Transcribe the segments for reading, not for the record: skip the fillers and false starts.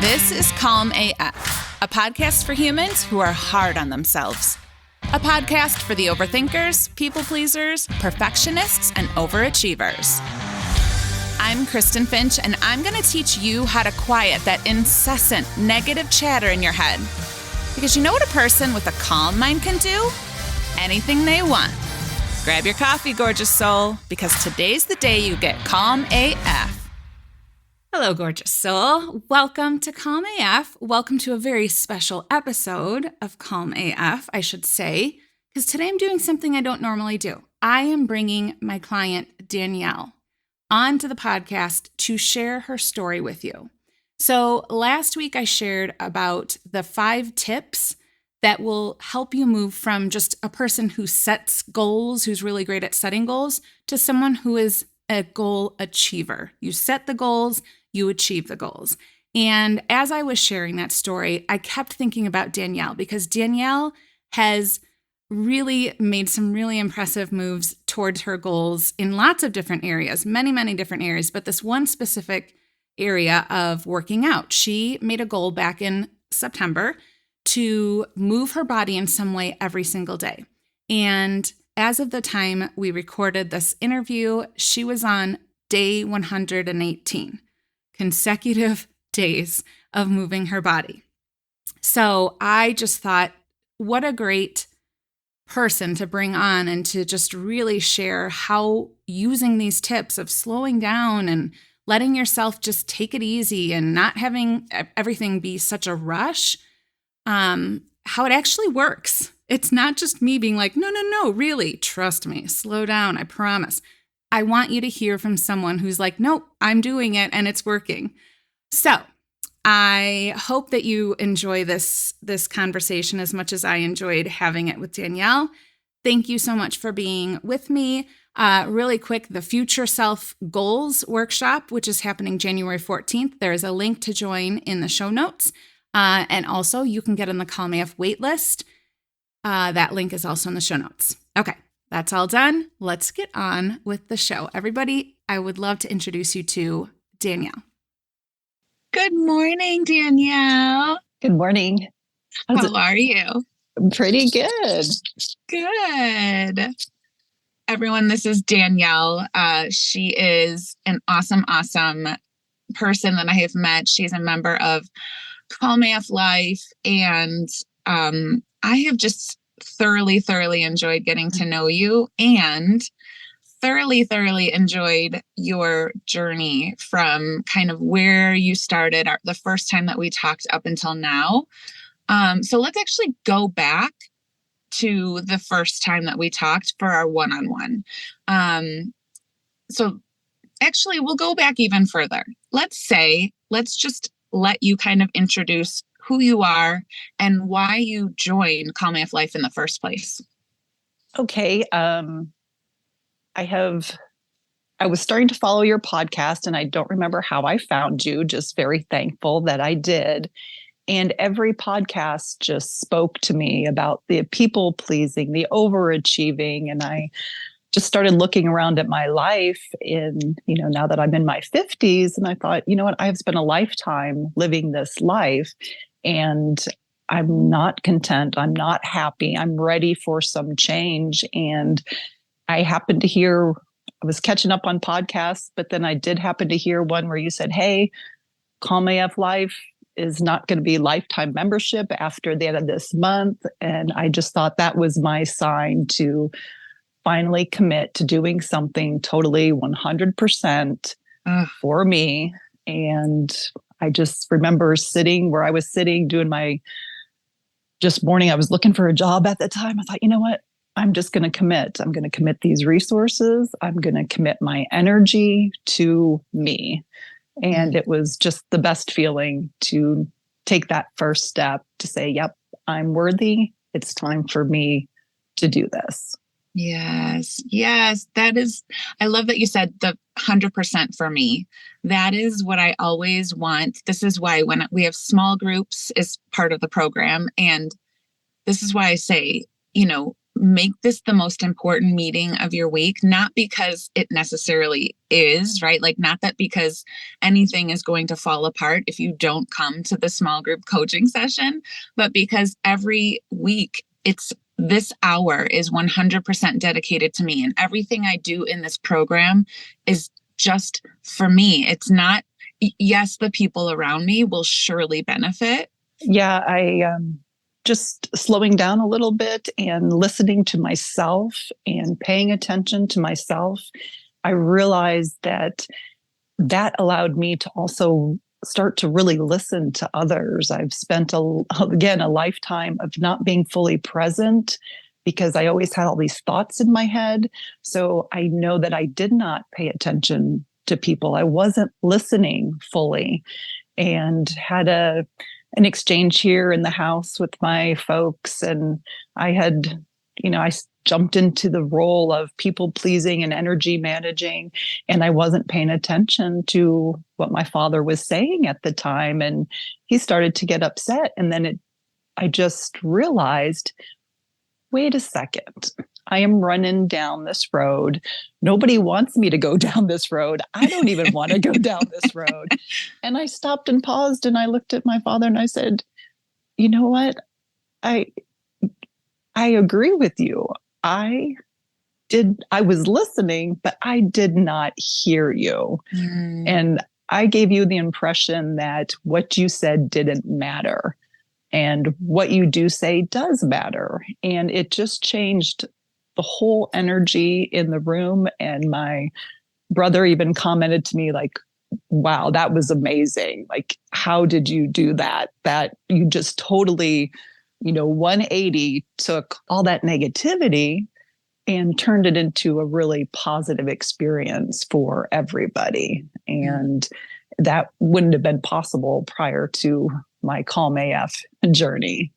This is Calm AF, a podcast for humans who are hard on themselves. A podcast for the overthinkers, people pleasers, perfectionists, and overachievers. I'm Kristen Finch, and I'm going to teach you how to quiet that incessant negative chatter in your head. Because you know what a person with a calm mind can do? Anything they want. Grab your coffee, gorgeous soul, because today's the day you get Calm AF. Hello, gorgeous soul. Welcome to Calm AF. Welcome to a very special episode of Calm AF, I should say, because today I'm doing something I don't normally do. I am bringing my client, Danielle, onto the podcast to share her story with you. So last week I shared about the 5 tips that will help you move from just a person who sets goals, who's really great at setting goals, to someone who is a goal achiever. You set the goals, you achieve the goals. And as I was sharing that story, I kept thinking about Danielle because Danielle has really made some really impressive moves towards her goals in lots of different areas, many different areas, but this one specific area of working out. She made a goal back in September to move her body in some way every single day. And as of the time we recorded this interview, she was on day 118. Consecutive days of moving her body. So I just thought, what a great person to bring on and to just really share how using these tips of slowing down and letting yourself just take it easy and not having everything be such a rush, how it actually works. It's not just me being like, no, really, trust me, slow down, I promise. I want you to hear from someone who's like, nope, I'm doing it and it's working. So I hope that you enjoy this conversation as much as I enjoyed having it with Danielle. Thank you so much for being with me. Really quick, the Future Self Goals Workshop, which is happening January 14th. There is a link to join in the show notes. And also you can get on the Calm AF waitlist. That link is also in the show notes. Okay. That's all done. Let's get on with the show. Everybody, I would love to introduce you to Danielle. Good morning, Danielle. Good morning. How are you? Pretty good. Good. Everyone, this is Danielle. She is an awesome person that I have met. She's a member of Calm AF Life, and I have just thoroughly enjoyed getting to know you and thoroughly enjoyed your journey from kind of where you started the first time that we talked up until now. So let's actually go back to the first time that we talked for our one-on-one. So actually we'll go back even further. Let's just let you kind of introduce who you are and why you joined Calm AF Life in the first place. Okay. I was starting to follow your podcast and I don't remember how I found you, just very thankful that I did. And every podcast just spoke to me about the people pleasing, the overachieving. And I just started looking around at my life now that I'm in my 50s. And I thought, you know what, I have spent a lifetime living this life and I'm not content. I'm not happy. I'm ready for some change. And I happened to hear, I was catching up on podcasts, but then I did happen to hear one where you said, hey, Calm AF Life is not going to be lifetime membership after the end of this month. And I just thought that was my sign to finally commit to doing something totally 100% for me. And I just remember sitting where I was sitting doing my morning. I was looking for a job at the time. I thought, you know what? I'm just going to commit. I'm going to commit these resources. I'm going to commit my energy to me. And it was just the best feeling to take that first step to say, yep, I'm worthy. It's time for me to do this. Yes. That is, I love that you said the 100% for me. That is what I always want. This is why when we have small groups as part of the program, and this is why I say, make this the most important meeting of your week, not because it necessarily is, right? Like, not that because anything is going to fall apart if you don't come to the small group coaching session, but because every week this hour is 100% dedicated to me. And everything I do in this program is just for me. It's not, yes, the people around me will surely benefit. Yeah, I just slowing down a little bit and listening to myself and paying attention to myself, I realized that allowed me to also start to really listen to others. I've spent, a lifetime of not being fully present because I always had all these thoughts in my head. So I know that I did not pay attention to people. I wasn't listening fully, and had an exchange here in the house with my folks. And I had, I jumped into the role of people pleasing and energy managing, and I wasn't paying attention to what my father was saying at the time. And he started to get upset. And then I just realized, wait a second, I am running down this road. Nobody wants me to go down this road. I don't even want to go down this road. And I stopped and paused, and I looked at my father and I said, you know what? I agree with you. I was listening, but I did not hear you. And I gave you the impression that what you said didn't matter. And what you do say does matter. And it just changed the whole energy in the room. And my brother even commented to me like, wow, that was amazing. Like, how did you do that? That you just totally, 180 took all that negativity and turned it into a really positive experience for everybody. And that wouldn't have been possible prior to my Calm AF journey.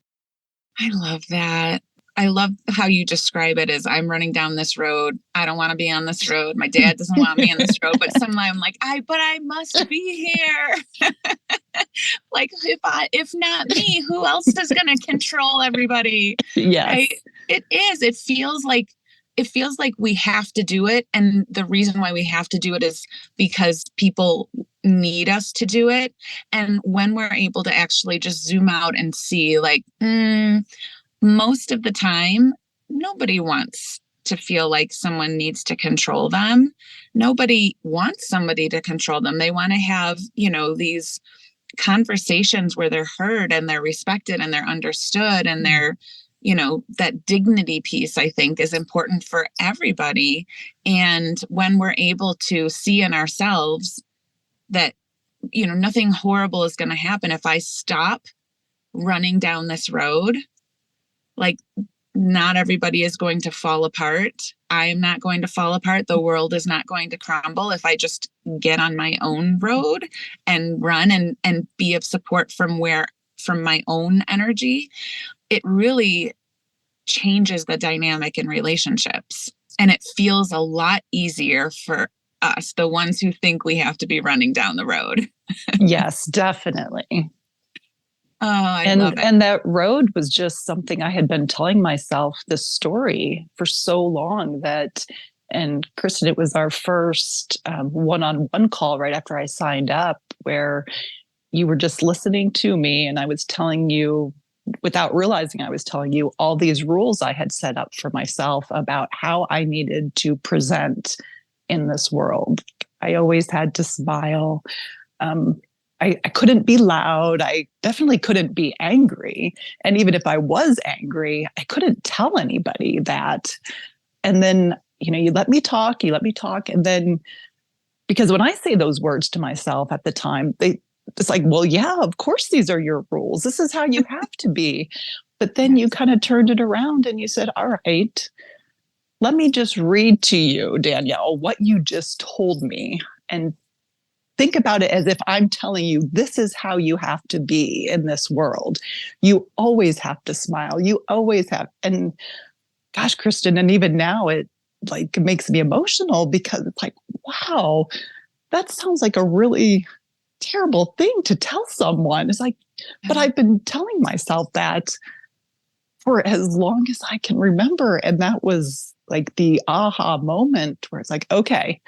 I love that. I love how you describe it as, I'm running down this road. I don't want to be on this road. My dad doesn't want me on this road, but somehow I'm like, but I must be here. Like, if not me, who else is going to control everybody? Yes. Right? It is. It feels like we have to do it. And the reason why we have to do it is because people need us to do it. And when we're able to actually just zoom out and see, like, most of the time, nobody wants to feel like someone needs to control them. Nobody wants somebody to control them. They want to have, these conversations where they're heard and they're respected and they're understood, and they're, that dignity piece, I think, is important for everybody. And when we're able to see in ourselves that, nothing horrible is going to happen if I stop running down this road, like, not everybody is going to fall apart. I am not going to fall apart. The world is not going to crumble if I just get on my own road and run and be of support from my own energy. It really changes the dynamic in relationships. And it feels a lot easier for us, the ones who think we have to be running down the road. Yes, definitely. Oh, I love it. And that road was just something I had been telling myself, this story, for so long and Kristen, it was our first one-on-one call right after I signed up, where you were just listening to me, and I was telling you, without realizing I was telling you, all these rules I had set up for myself about how I needed to present in this world. I always had to smile. I couldn't be loud. I definitely couldn't be angry. And even if I was angry, I couldn't tell anybody that. And then, you let me talk. And then, because when I say those words to myself at the time, it's like, well, yeah, of course, these are your rules. This is how you have to be. But then you kind of turned it around and you said, all right, let me just read to you, Danielle, what you just told me. And think about it as if I'm telling you, this is how you have to be in this world. You always have to smile. You always have. And gosh, Kristen, and even now it makes me emotional, because it's like, wow, that sounds like a really terrible thing to tell someone. It's like, but I've been telling myself that for as long as I can remember. And that was like the aha moment where it's like, okay,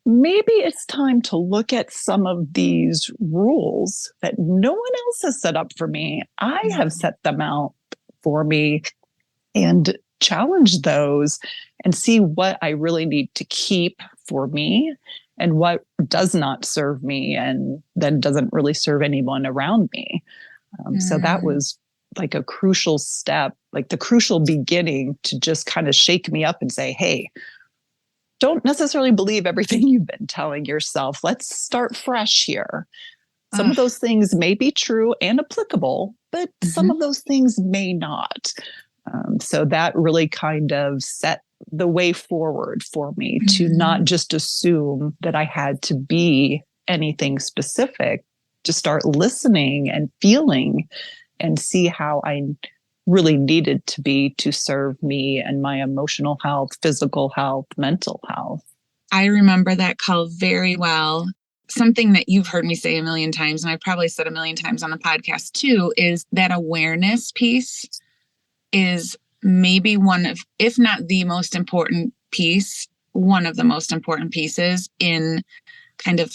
maybe it's time to look at some of these rules that no one else has set up for me. I have set them out for me and challenge those and see what I really need to keep for me and what does not serve me and then doesn't really serve anyone around me. So that was like a crucial step, like the crucial beginning to just kind of shake me up and say, hey, don't necessarily believe everything you've been telling yourself. Let's start fresh here. Some of those things may be true and applicable, but some of those things may not. So that really kind of set the way forward for me to not just assume that I had to be anything specific, to start listening and feeling and see how I really needed to be to serve me and my emotional health, physical health, mental health. I remember that call very well. Something that you've heard me say a million times, and I've probably said a million times on the podcast too, is that awareness piece is maybe one of, if not the most important piece, one of the most important pieces in kind of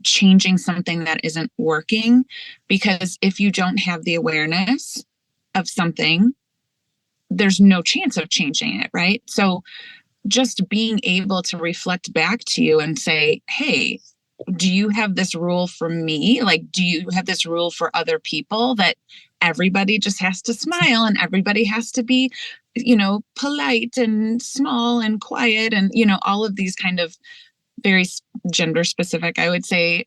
changing something that isn't working. Because if you don't have the awareness of something, there's no chance of changing it, right? So just being able to reflect back to you and say, hey, do you have this rule for me? Like, do you have this rule for other people that everybody just has to smile and everybody has to be, polite and small and quiet and, all of these kind of very gender specific, I would say,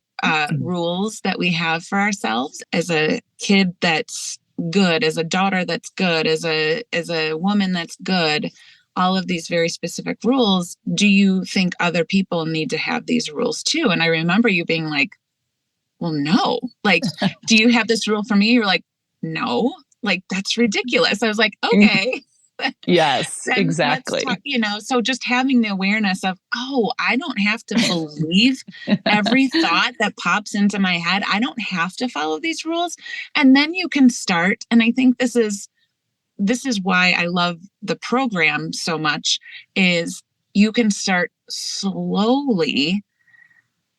rules that we have for ourselves as a kid that's good, as a daughter that's good, as a woman that's good, all of these very specific rules. Do you think other people need to have these rules too? And I remember you being like, well, no, like, do you have this rule for me? You're like, no, like, that's ridiculous. I was like, okay. Yes, exactly. Let's talk, so just having the awareness of, oh, I don't have to believe every thought that pops into my head. I don't have to follow these rules. And then you can start. And I think this is why I love the program so much, is you can start slowly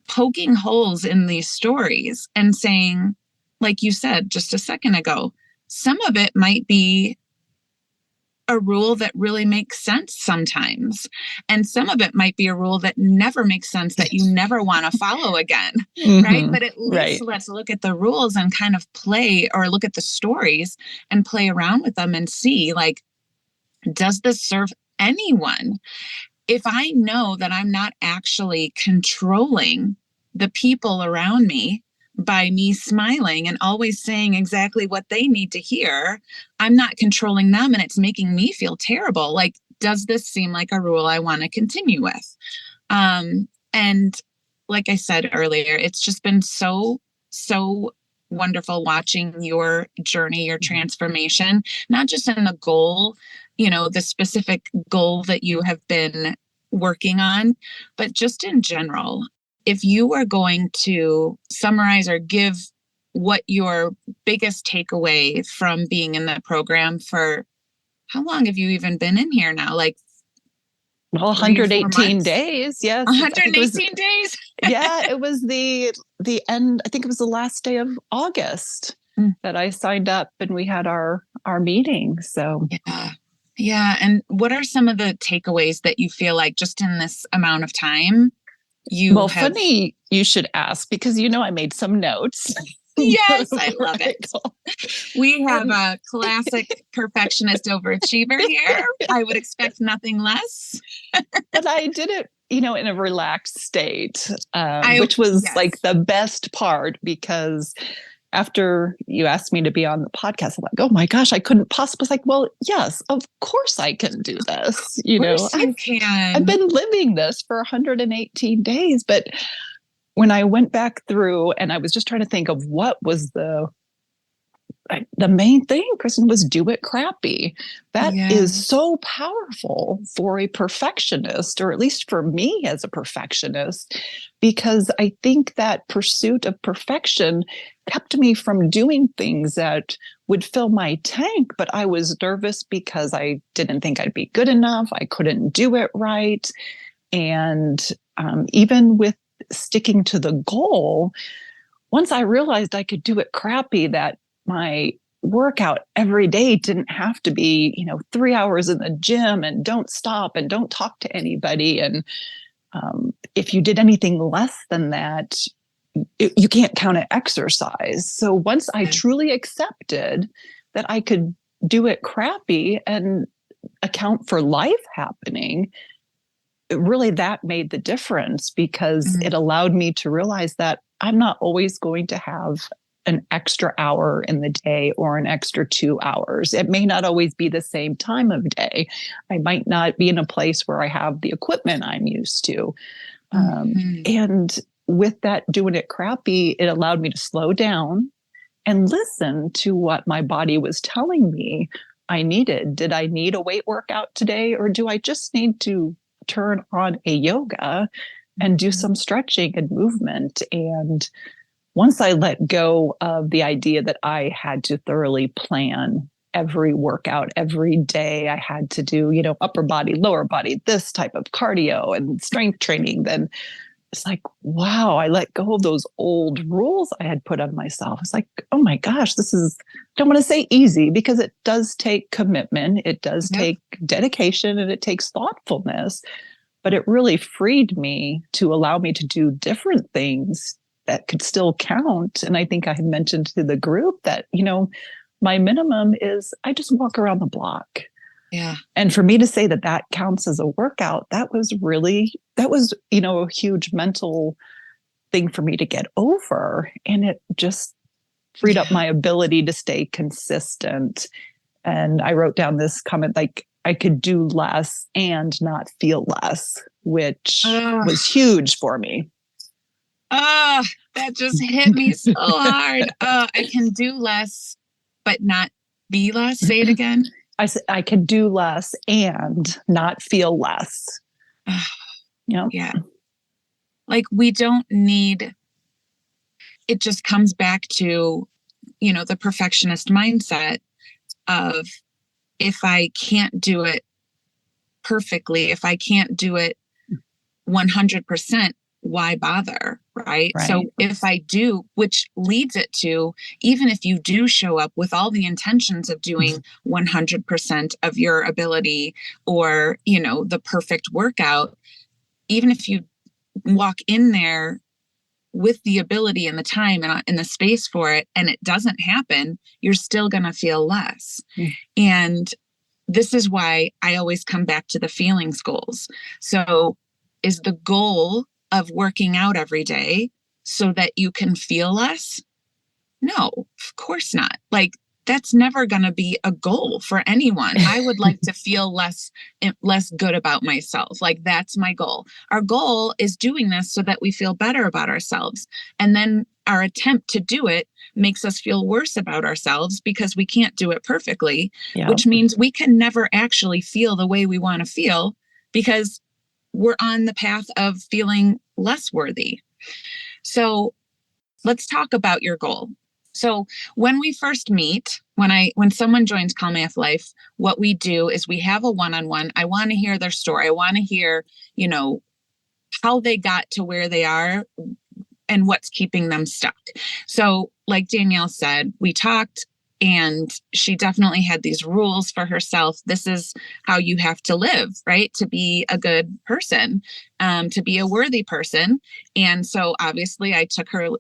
poking holes in these stories and saying, like you said just a second ago, some of it might be a rule that really makes sense sometimes. And some of it might be a rule that never makes sense, that you never want to follow again. Right. But at least let's look at the rules and kind of play, or look at the stories and play around with them and see, like, does this serve anyone? If I know that I'm not actually controlling the people around me by me smiling and always saying exactly what they need to hear, I'm not controlling them and it's making me feel terrible. Like, does this seem like a rule I want to continue with? And like I said earlier, it's just been so wonderful watching your journey, your transformation, not just in the goal, the specific goal that you have been working on, but just in general. If you were going to summarize or give what your biggest takeaway from being in the program for, how long have you even been in here now? Like, well, 118 days. Yes. 118 days. Yeah. It was the end. I think it was the last day of August that I signed up and we had our meeting. So yeah. And what are some of the takeaways that you feel like just in this amount of time funny you should ask, because I made some notes. Yes, I love it. We have a classic perfectionist overachiever here. I would expect nothing less. But I did it, in a relaxed state, which was like the best part, because after you asked me to be on the podcast, I'm like, oh my gosh, I couldn't possibly. Like, well, yes, of course I can do this. I've been living this for 118 days. But when I went back through and I was just trying to think of what was the the main thing, Kristen, was do it crappy. That Yeah. is so powerful for a perfectionist, or at least for me as a perfectionist, because I think that pursuit of perfection kept me from doing things that would fill my tank. But I was nervous because I didn't think I'd be good enough. I couldn't do it right. And even with sticking to the goal, once I realized I could do it crappy, that my workout every day didn't have to be, 3 hours in the gym and don't stop and don't talk to anybody. And if you did anything less than that, you can't count it exercise. So once I truly accepted that I could do it crappy and account for life happening, really that made the difference, because it allowed me to realize that I'm not always going to have an extra hour in the day or an extra 2 hours. It may not always be the same time of day. I might not be in a place where I have the equipment I'm used to. And with that doing it crappy, it allowed me to slow down and listen to what my body was telling me I needed. Did I need a weight workout today, or do I just need to turn on a yoga and do some stretching and movement? And once I let go of the idea that I had to thoroughly plan every workout every day, I had to do, upper body, lower body, this type of cardio and strength training, then it's like, wow, I let go of those old rules I had put on myself. It's like, oh my gosh, I don't want to say easy, because it does take commitment. It does take dedication, and it takes thoughtfulness, but it really freed me to allow me to do different things that could still count. And I think I had mentioned to the group that, my minimum is I just walk around the block. Yeah. And for me to say that that counts as a workout, that was, a huge mental thing for me to get over. And it just freed up my ability to stay consistent. And I wrote down this comment, like, I could do less and not feel less, which was huge for me. That just hit me so hard. I can do less, but not be less. Say it again. I said I can do less and not feel less. Yeah. Like, we don't need, it just comes back to, the perfectionist mindset of, if I can't do it perfectly, if I can't do it 100%, why bother? Right. So if I do, which leads it to, even if you do show up with all the intentions of doing 100% of your ability, or, the perfect workout, even if you walk in there with the ability and the time and the space for it, and it doesn't happen, you're still going to feel less. And this is why I always come back to the feelings goals. So is the goal of working out every day so that you can feel less? No, of course not. Like, that's never going to be a goal for anyone. I would like to feel less good about myself. Like, that's my goal. Our goal is doing this so that we feel better about ourselves. And then our attempt to do it makes us feel worse about ourselves because we can't do it perfectly, which means we can never actually feel the way we want to feel, because we're on the path of feeling less worthy. So let's talk about your goal. So when we first meet, when someone joins Calm AF Life, what we do is we have a one-on-one. I want to hear their story. I want to hear, how they got to where they are and what's keeping them stuck. So like Danielle said, we talked, and she definitely had these rules for herself. This is how you have to live, right? To be a good person, to be a worthy person. And so obviously I took her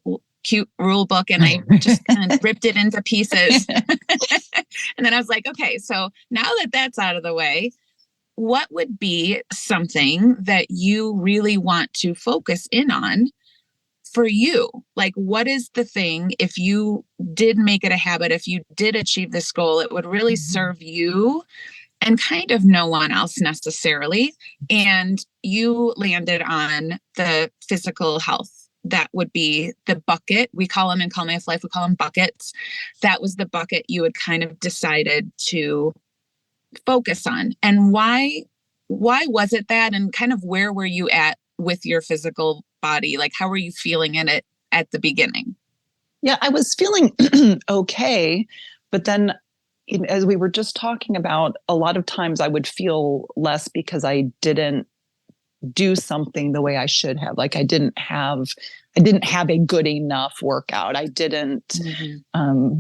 cute rule book and I just kind of ripped it into pieces. And then I was like, okay, so now that that's out of the way, what would be something that you really want to focus in on for you? Like, what is the thing, if you did make it a habit, if you did achieve this goal, it would really serve you and kind of no one else necessarily. And you landed on the physical health that would be the bucket. We call them in Call Me If Life, we call them buckets. That was the bucket you had kind of decided to focus on. And why was it that? And kind of where were you at with your physical body? Like, how were you feeling in it at the beginning? Yeah, I was feeling okay. But then, as we were just talking about, a lot of times I would feel less because I didn't do something the way I should have. Like I didn't have a good enough workout. I didn't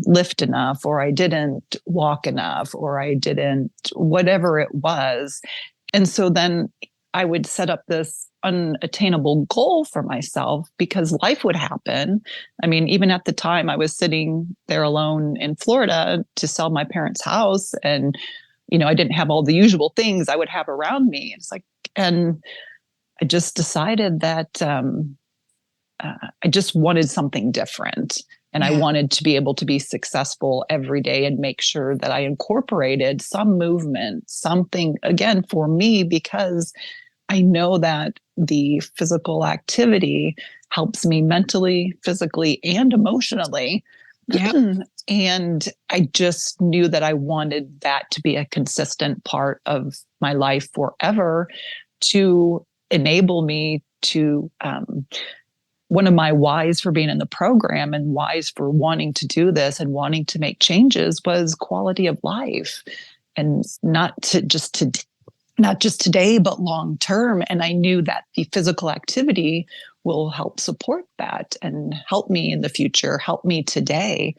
lift enough, or I didn't walk enough, or I didn't whatever it was. And so then I would set up this unattainable goal for myself because life would happen. I mean, even at the time I was sitting there alone in Florida to sell my parents' house, and I didn't have all the usual things I would have around me. It's like, and I just decided that I just wanted something different. And I wanted to be able to be successful every day and make sure that I incorporated some movement, something, again, for me, because I know that the physical activity helps me mentally, physically, and emotionally. Yep. And I just knew that I wanted that to be a consistent part of my life forever, to enable me to, one of my whys for being in the program and whys for wanting to do this and wanting to make changes was quality of life, and not just today, but long term. And I knew that the physical activity will help support that and help me in the future, help me today.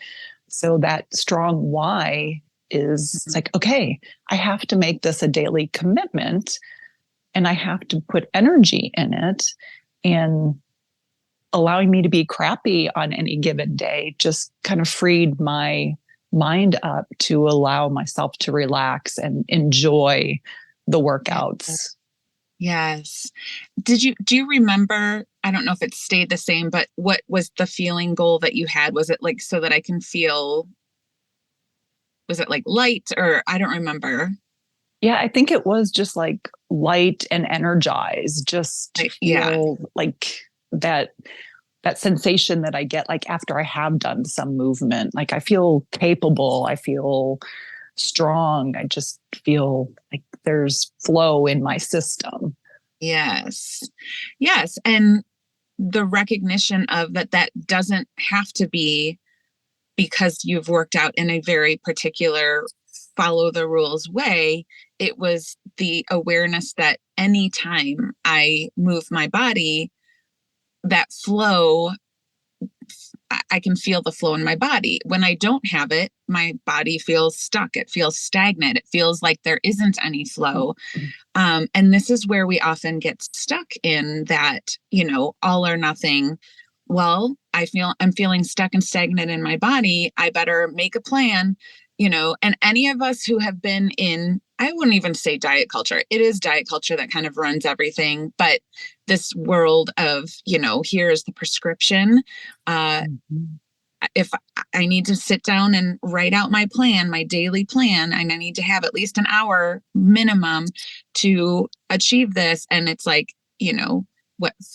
So that strong why is like, okay, I have to make this a daily commitment, and I have to put energy in it. And allowing me to be crappy on any given day just kind of freed my mind up to allow myself to relax and enjoy the workouts. Yes. Do you remember, I don't know if it stayed the same, but what was the feeling goal that you had? Was it like, so that I can feel, was it like light, or I don't remember? Yeah, I think it was just like light and energized, just to feel like that sensation that I get like after I have done some movement. Like I feel capable, I feel strong, I just feel like there's flow in my system. Yes. Yes. And the recognition of that doesn't have to be because you've worked out in a very particular follow the rules way. It was the awareness that anytime I move my body, that flow, I can feel the flow in my body. When I don't have it, my body feels stuck. It feels stagnant. It feels like there isn't any flow. And this is where we often get stuck in that, all or nothing. Well, I'm feeling stuck and stagnant in my body. I better make a plan, and any of us who have been in, I wouldn't even say diet culture. It is diet culture that kind of runs everything. But this world of, here's the prescription. If I need to sit down and write out my plan, my daily plan, and I need to have at least an hour minimum to achieve this. And it's like,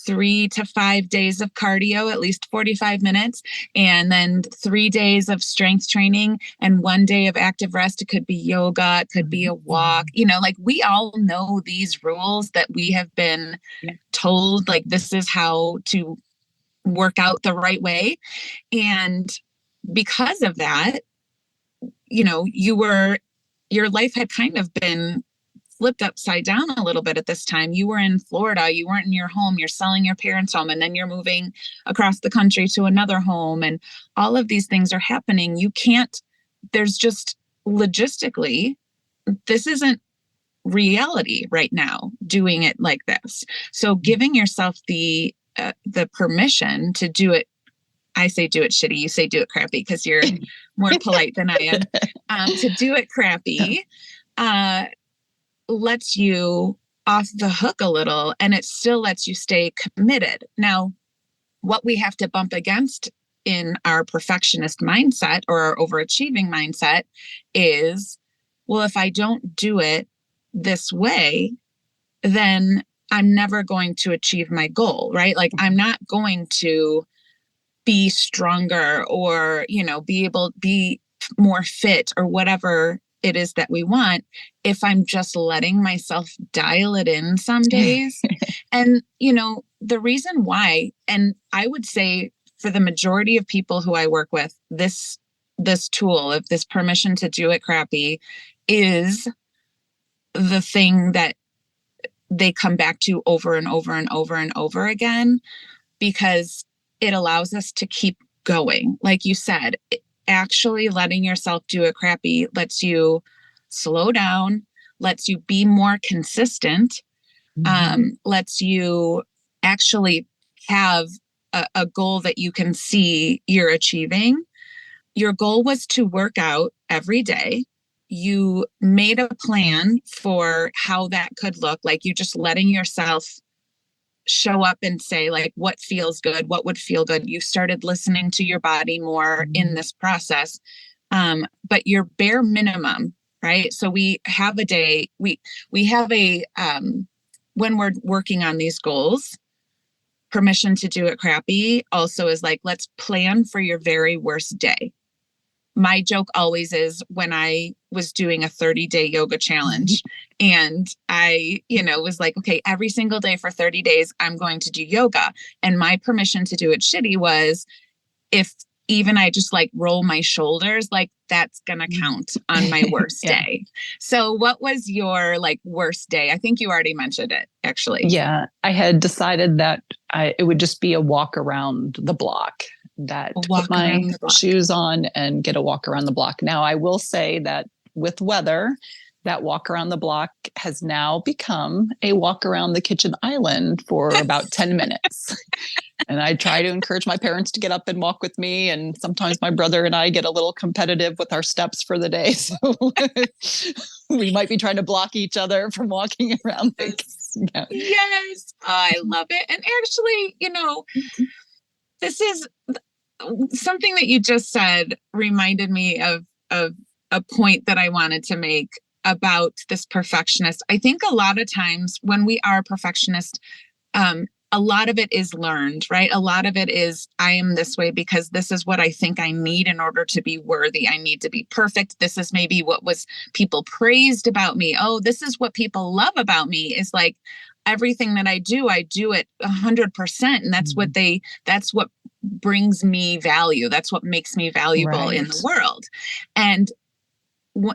3 to 5 days of cardio, at least 45 minutes, and then 3 days of strength training and 1 day of active rest. It could be yoga, it could be a walk, like we all know these rules that we have been told, like this is how to work out the right way. And because of that, your life had kind of been flipped upside down a little bit at this time. You were in Florida, you weren't in your home, you're selling your parents' home, and then you're moving across the country to another home. And all of these things are happening. There's just logistically, this isn't reality right now, doing it like this. So giving yourself the permission to do it. I say do it shitty. You say do it crappy because you're more polite than I am. To do it crappy lets you off the hook a little, and it still lets you stay committed. Now, what we have to bump against in our perfectionist mindset or our overachieving mindset is, well, if I don't do it this way, then I'm never going to achieve my goal, right? Like I'm not going to be stronger or, be more fit or whatever it is that we want if I'm just letting myself dial it in some days. And, the reason why, and I would say for the majority of people who I work with, this tool of this permission to do it crappy is the thing that they come back to over and over and over and over again, because it allows us to keep going. Like you said, actually letting yourself do it crappy lets you slow down, lets you be more consistent, lets you actually have a goal that you can see you're achieving. Your goal was to work out every day. You made a plan for how that could look, like you just letting yourself show up and say, like, what feels good, what would feel good. You started listening to your body more in this process. But your bare minimum, right? So we have a day, we have when we're working on these goals, permission to do it crappy also is like, let's plan for your very worst day. My joke always is when I was doing a 30-day yoga challenge and I, was like, okay, every single day for 30 days, I'm going to do yoga. And my permission to do it shitty was if even I just like roll my shoulders, like that's going to count on my worst day. So what was your like worst day? I think you already mentioned it actually. Yeah, I had decided that it would just be a walk around the block, put my shoes on and get a walk around the block. Now, I will say that with weather, that walk around the block has now become a walk around the kitchen island for about 10 minutes. And I try to encourage my parents to get up and walk with me. And sometimes my brother and I get a little competitive with our steps for the day. So we might be trying to block each other from walking around. Yes, I love it. And actually, this is something that you just said reminded me of a point that I wanted to make about this perfectionist. I think a lot of times when we are perfectionist, a lot of it is learned, right? A lot of it is, I am this way because this is what I think I need in order to be worthy. I need to be perfect. This is maybe what was people praised about me. Oh, this is what people love about me, is like everything that I do it 100%. And that's what brings me value. That's what makes me valuable in the world. And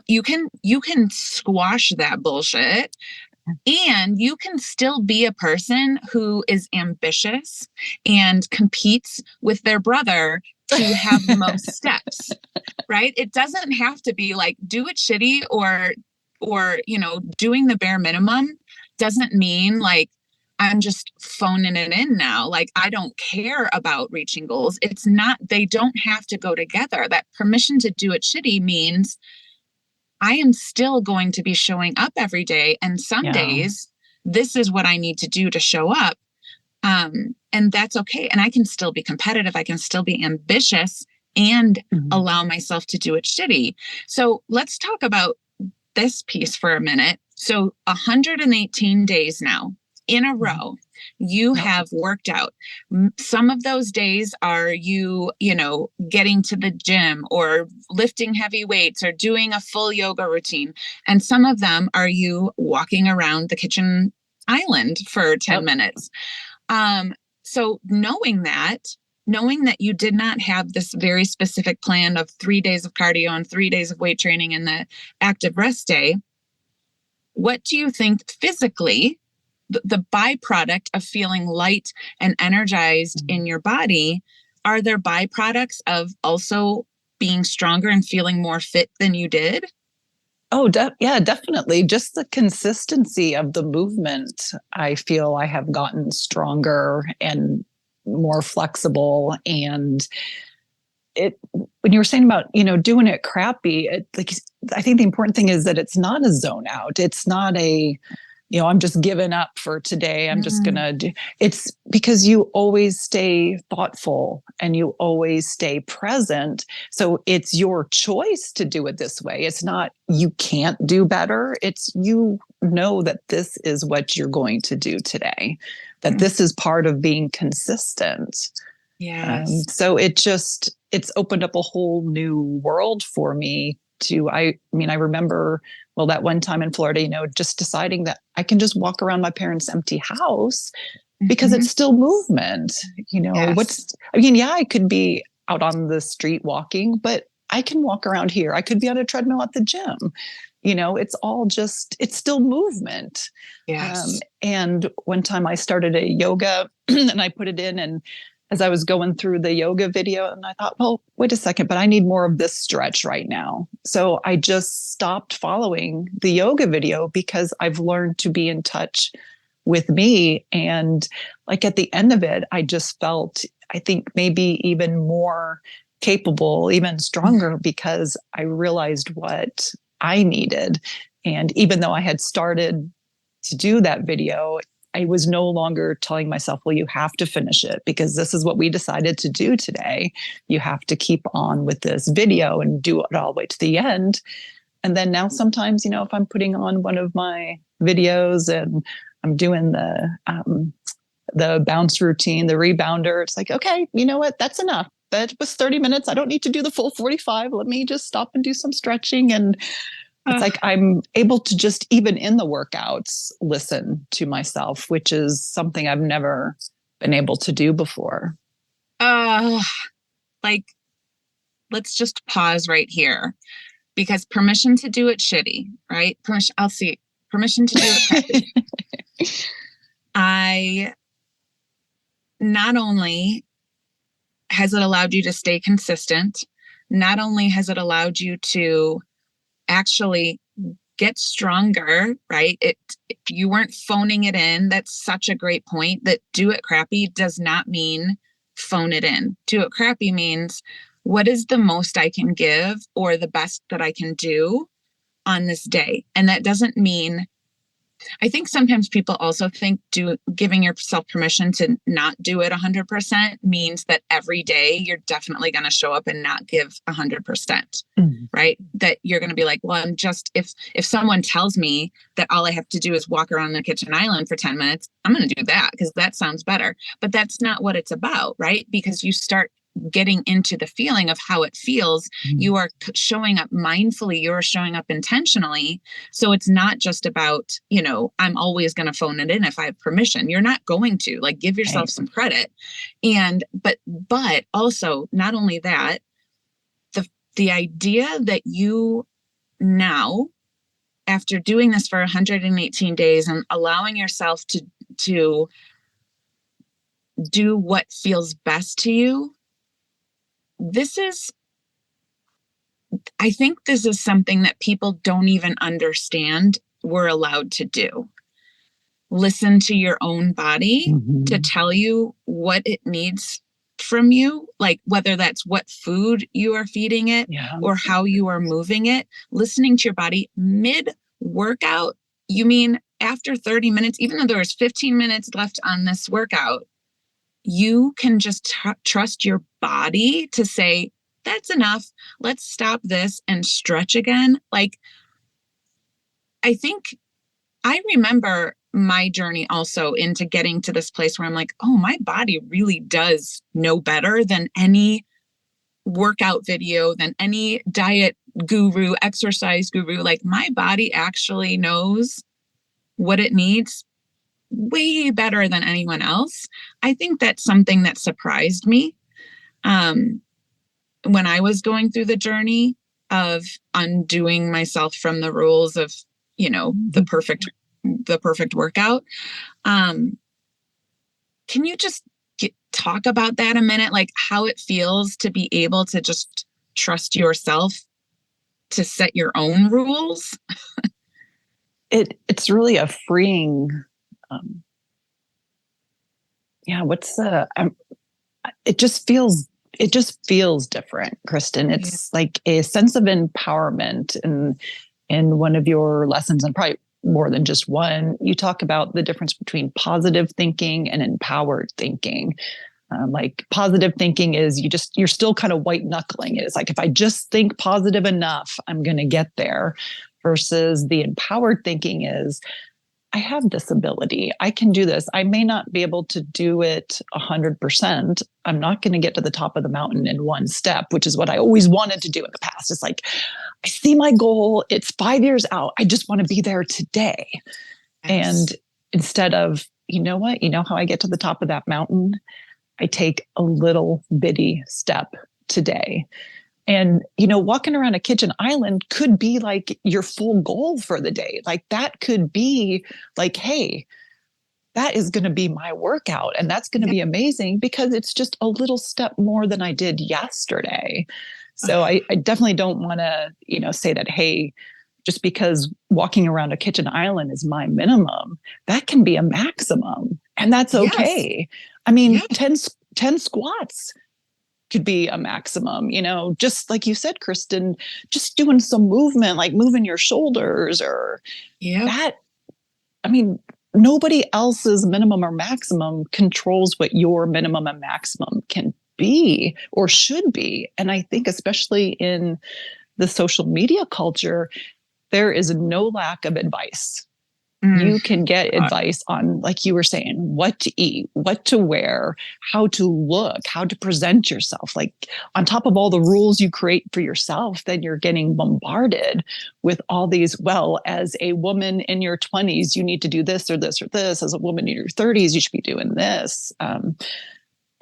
you can squash that bullshit, and you can still be a person who is ambitious and competes with their brother to have the most steps, right? It doesn't have to be like do it shitty or doing the bare minimum doesn't mean like I'm just phoning it in now. Like I don't care about reaching goals. It's not, they don't have to go together. That permission to do it shitty means I am still going to be showing up every day. And some days, this is what I need to do to show up. And that's okay. And I can still be competitive. I can still be ambitious and allow myself to do it shitty. So let's talk about this piece for a minute. So 118 days now in a row, you have worked out. Some of those days are you, getting to the gym or lifting heavy weights or doing a full yoga routine. And some of them are you walking around the kitchen island for 10 minutes. So knowing that you did not have this very specific plan of 3 days of cardio and 3 days of weight training and the active rest day, what do you think physically the byproduct of feeling light and energized in your body? Are there byproducts of also being stronger and feeling more fit than you did? Oh, yeah, definitely. Just the consistency of the movement. I feel I have gotten stronger and more flexible. And when you were saying about, doing it crappy, I think the important thing is that it's not a zone out. It's not I'm just giving up for today. I'm just going to do. It's because you always stay thoughtful and you always stay present. So it's your choice to do it this way. It's not, you can't do better. It's, you know that this is what you're going to do today, that this is part of being consistent. Yes. So it's opened up a whole new world for me I remember, well, that one time in Florida, just deciding that I can just walk around my parents' empty house because it's still movement. Yes. I could be out on the street walking, but I can walk around here. I could be on a treadmill at the gym. It's still movement. Yes. And one time I started a yoga and I put it in, and as I was going through the yoga video, and I thought, well, wait a second, but I need more of this stretch right now. So I just stopped following the yoga video because I've learned to be in touch with me. And like at the end of it, I just felt, I think maybe even more capable, even stronger, because I realized what I needed. And even though I had started to do that video, I was no longer telling myself, well, you have to finish it because this is what we decided to do today. You have to keep on with this video and do it all the way to the end. And then now sometimes, if I'm putting on one of my videos and I'm doing the bounce routine, the rebounder, it's like, okay, you know what? That's enough. That was 30 minutes. I don't need to do the full 45. Let me just stop and do some stretching. And it's like I'm able to just, even in the workouts, listen to myself, which is something I've never been able to do before. Let's just pause right here, because permission to do it shitty, right? Permission to do it crappy. Not only has it allowed you to stay consistent, not only has it allowed you to actually get stronger, right? You weren't phoning it in. That's such a great point, that do it crappy does not mean phone it in. Do it crappy means, what is the most I can give or the best that I can do on this day? And that doesn't mean, I think sometimes people also think giving yourself permission to not do it 100% means that every day you're definitely going to show up and not give 100%, right? That you're going to be like, well, if someone tells me that all I have to do is walk around the kitchen island for 10 minutes, I'm going to do that because that sounds better. But that's not what it's about, right? Because you start getting into the feeling of how it feels. You are showing up mindfully, you're showing up intentionally. So it's not just about, I'm always going to phone it in if I have permission. You're not going to, give yourself some credit. And, but also not only that, the idea that you now, after doing this for 118 days and allowing yourself to do what feels best to you, I think this is something that people don't even understand we're allowed to do. Listen to your own body to tell you what it needs from you, whether that's what food you are feeding it or how you are moving it. Listening to your body mid-workout, you mean after 30 minutes, even though there was 15 minutes left on this workout, you can just trust your body to say, that's enough. Let's stop this and stretch again. I think I remember my journey also into getting to this place where I'm like, oh, my body really does know better than any workout video, than any diet guru, exercise guru. My body actually knows what it needs way better than anyone else. I think that's something that surprised me when I was going through the journey of undoing myself from the rules of, the perfect workout. Can you just talk about that a minute? How it feels to be able to just trust yourself to set your own rules? It's really a freeing it just feels different, Kristen. It's like a sense of empowerment. And in one of your lessons, and probably more than just one. You talk about the difference between positive thinking and empowered thinking. Like positive thinking is you're still kind of white knuckling it. It's like, if I just think positive enough, I'm going to get there. Versus the empowered thinking is, I have this ability. I can do this. I may not be able to do it 100%. I'm not going to get to the top of the mountain in one step, which is what I always wanted to do in the past. It's like, I see my goal. It's 5 years out. I just want to be there today. Yes. And instead of, you know what, you know how I get to the top of that mountain? I take a little bitty step today. And, walking around a kitchen island could be like your full goal for the day. Like that could be like, hey, that is going to be my workout. And that's going to be amazing because it's just a little step more than I did yesterday. So I definitely don't want to, say that, hey, just because walking around a kitchen island is my minimum, that can be a maximum. And that's okay. Yes. I mean, 10 squats could be a maximum, just like you said, Kristen, just doing some movement, like moving your shoulders or that. I mean, nobody else's minimum or maximum controls what your minimum and maximum can be or should be. And I think especially in the social media culture, there is no lack of advice. You can get advice on, like you were saying, what to eat, what to wear, how to look, how to present yourself. Like on top of all the rules you create for yourself, then you're getting bombarded with all these, well, as a woman in your 20s, you need to do this or this or this. As a woman in your 30s, you should be doing this.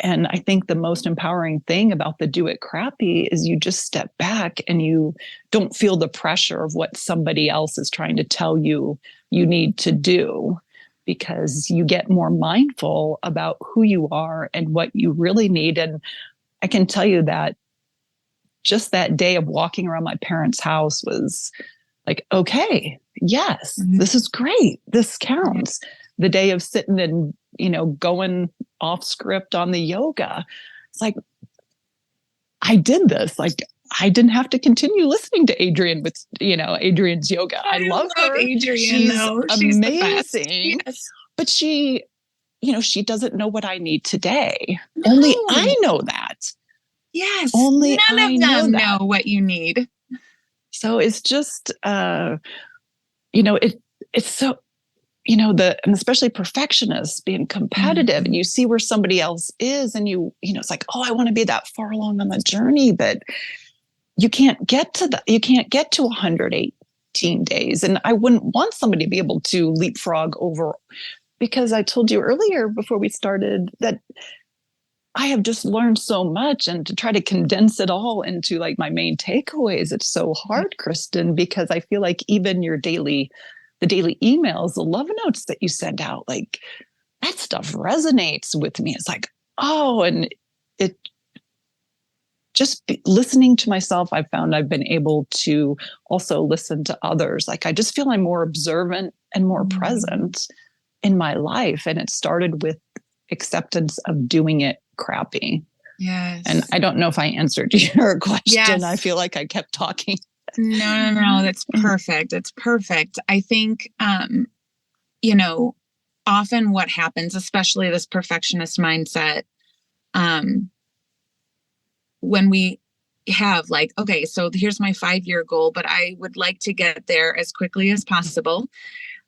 And I think the most empowering thing about the Do It Crappy is you just step back and you don't feel the pressure of what somebody else is trying to tell you need to do, because you get more mindful about who you are and what you really need. And I can tell you that just that day of walking around my parents' house was like, okay, yes, this is great. This counts. The day of sitting and, going off script on the yoga. It's like, I did this. Like, I didn't have to continue listening to Adrienne with, Adrienne's yoga. I love her. Adrienne, she's amazing. Yes. But she, she doesn't know what I need today. No. Only I know that. Yes. Only none of them know what you need. So it's just, it's so, and especially perfectionists being competitive, and you see where somebody else is, and it's like, oh, I want to be that far along on the journey, but you can't get to 118 days. And I wouldn't want somebody to be able to leapfrog over, because I told you earlier before we started that I have just learned so much, and to try to condense it all into like my main takeaways, it's so hard, Kristen, because I feel like even the daily emails, the love notes that you send out, like that stuff resonates with me. It's like, oh, and it just listening to myself, I found I've been able to also listen to others. Like, I just feel I'm more observant and more present in my life. And it started with acceptance of doing it crappy. Yes. And I don't know if I answered your question. Yes. I feel like I kept talking. No, that's perfect. It's perfect. I think, often what happens, especially this perfectionist mindset, when we have like, okay, so here's my 5-year goal, but I would like to get there as quickly as possible.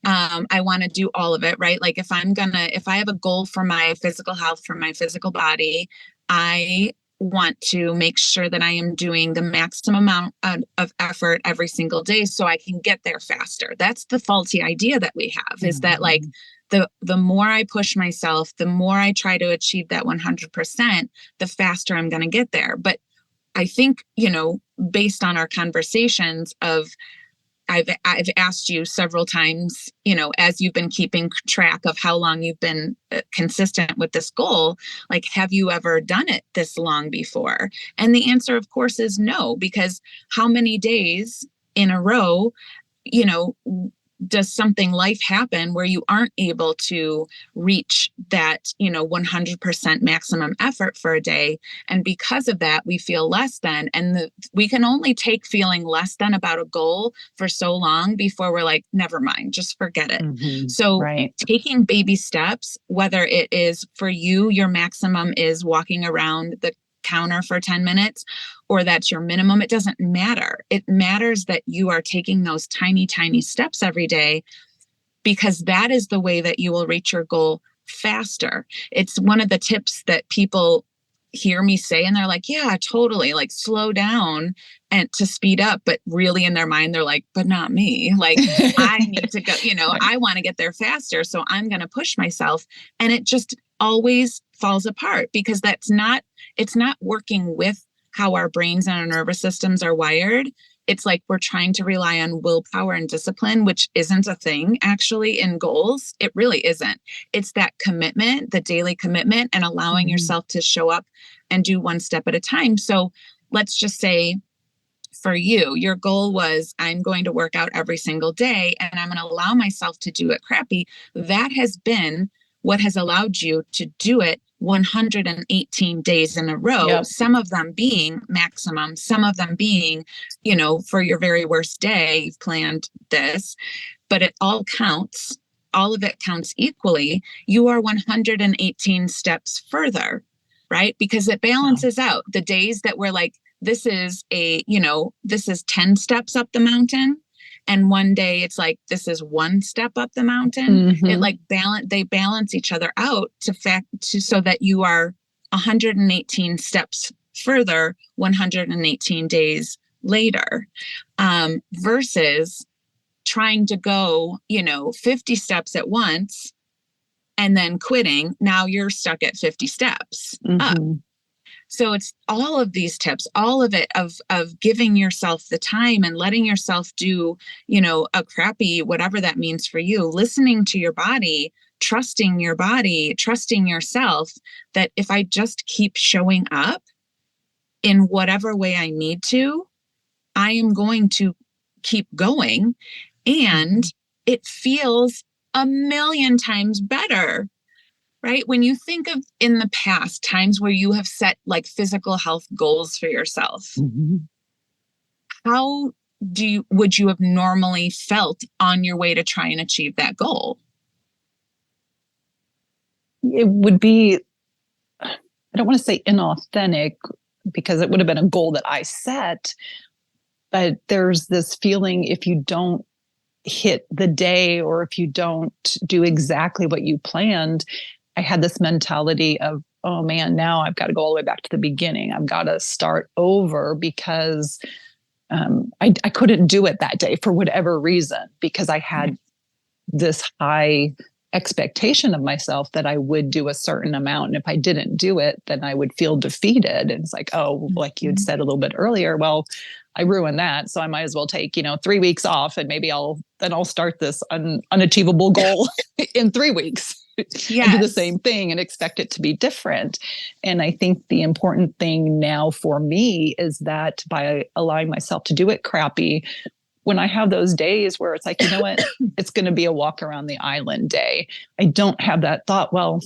I want to do all of it, right? Like if I have a goal for my physical health, for my physical body, I want to make sure that I am doing the maximum amount of effort every single day so I can get there faster. That's the faulty idea that we have, is that like the more I push myself, the more I try to achieve that 100%, the faster I'm going to get there. But I think, based on our conversations I've asked you several times, as you've been keeping track of how long you've been consistent with this goal, like, have you ever done it this long before? And the answer, of course, is no, because how many days in a row, does something life happen where you aren't able to reach that, 100% maximum effort for a day. And because of that, we feel less than, and we can only take feeling less than about a goal for so long before we're like, never mind, just forget it. Mm-hmm. So Right. taking baby steps, whether it is for you, your maximum is walking around the counter for 10 minutes, or that's your minimum, it doesn't matter. It matters that you are taking those tiny, tiny steps every day, because that is the way that you will reach your goal faster. It's one of the tips that people hear me say, and they're like, yeah, totally, like slow down and to speed up. But really in their mind, they're like, but not me. Like I need to go, I want to get there faster. So I'm going to push myself. And it just always falls apart because it's not working with how our brains and our nervous systems are wired. It's like we're trying to rely on willpower and discipline, which isn't a thing actually in goals. It really isn't. It's that commitment, the daily commitment, and allowing yourself to show up and do one step at a time. So let's just say for you, your goal was, I'm going to work out every single day and I'm going to allow myself to do it crappy. That has been what has allowed you to do it 118 days in a row, Yep. Some of them being maximum, some of them being, for your very worst day, you've planned this, but it all counts. All of it counts equally. You are 118 steps further, right? Because it balances out the days that we're like, this is 10 steps up the mountain. And one day it's like, this is one step up the mountain. Mm-hmm. It like they balance each other out so that you are 118 steps further, 118 days later, versus trying to go, 50 steps at once and then quitting. Now you're stuck at 50 steps up. So it's all of these tips, all of it of giving yourself the time and letting yourself do, a crappy, whatever that means for you, listening to your body, trusting yourself, that if I just keep showing up in whatever way I need to, I am going to keep going. And it feels a million times better. Right? When you think of in the past times where you have set like physical health goals for yourself, how would you have normally felt on your way to try and achieve that goal? It would be, I don't want to say inauthentic because it would have been a goal that I set, but there's this feeling if you don't hit the day or if you don't do exactly what you planned, I had this mentality of, oh man, now I've got to go all the way back to the beginning. I've got to start over because I couldn't do it that day for whatever reason, because I had this high expectation of myself that I would do a certain amount. And if I didn't do it, then I would feel defeated. And it's like, oh, like you'd said a little bit earlier, well, I ruined that. So I might as well take, 3 weeks off and maybe I'll start this unachievable goal in 3 weeks. Yes. And do the same thing and expect it to be different. And I think the important thing now for me is that by allowing myself to do it crappy, when I have those days where it's like, you know what, it's going to be a walk around the island day, I don't have that thought, well,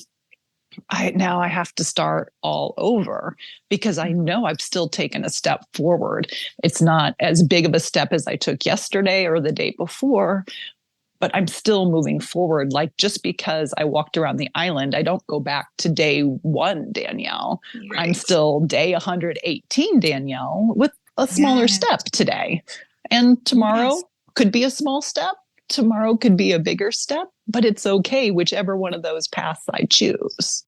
now I have to start all over because I know I've still taken a step forward. It's not as big of a step as I took yesterday or the day before, but I'm still moving forward. Like just because I walked around the island, I don't go back to day 1, Danielle. Right. I'm still day 118, Danielle, with a smaller step today. And tomorrow could be a small step. Tomorrow could be a bigger step, but it's okay, whichever one of those paths I choose.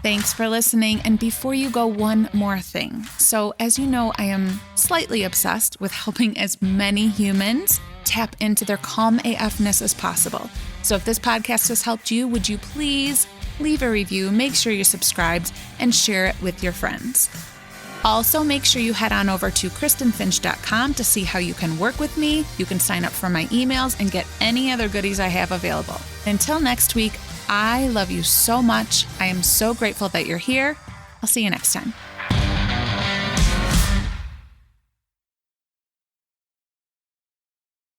Thanks for listening. And before you go, one more thing. So as you know, I am slightly obsessed with helping as many humans tap into their calm AFness as possible. So if this podcast has helped you, would you please leave a review, make sure you're subscribed, and share it with your friends. Also, make sure you head on over to KristenFinch.com to see how you can work with me. You can sign up for my emails and get any other goodies I have available. Until next week, I love you so much. I am so grateful that you're here. I'll see you next time.